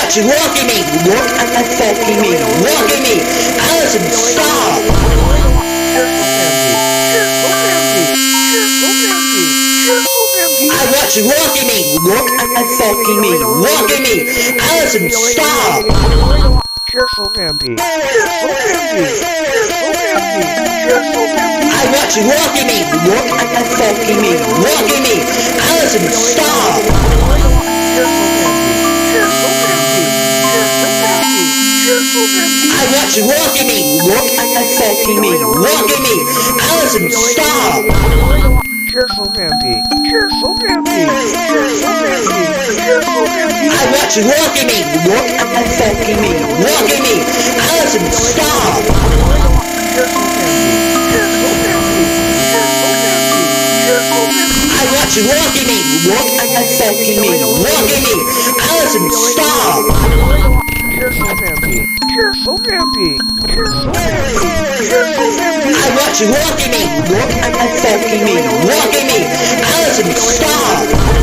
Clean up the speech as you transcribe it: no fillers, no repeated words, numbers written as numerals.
watch you walk at me, walk and fucking me, walk at me. Allison, stop. I watch you walk at me, walk and fucking me, walk at me. Allison, stop. Careful, Bambi. Careful, Bambi. Careful, Bambi. Careful, Bambi. I watch you walk at me, walk and fucking me, walk at me. Allison, stop. Careful, Bambi. Careful, Bambi. Careful, Bambi. Careful, Bambi. I watch you walk at me, walk and fucking me, walk at me. Allison, stop. Careful, Bambi. Careful, Bambi. Careful, Bambi. Careful, Bambi. I watch you walk at me, walk and fucking me, walk at me. Allison, stop. Careful, Bambi. Careful, Bambi. Careful, Bambi. Careful, Bambi. I watch you walk at me, walk and fucking me, walk at me. Allison, stop. Careful, Bambi. Careful, Bambi. Careful, Bambi. Careful, Bambi. I watch you walk at me, walk and fucking me, walk at me. Allison, stop.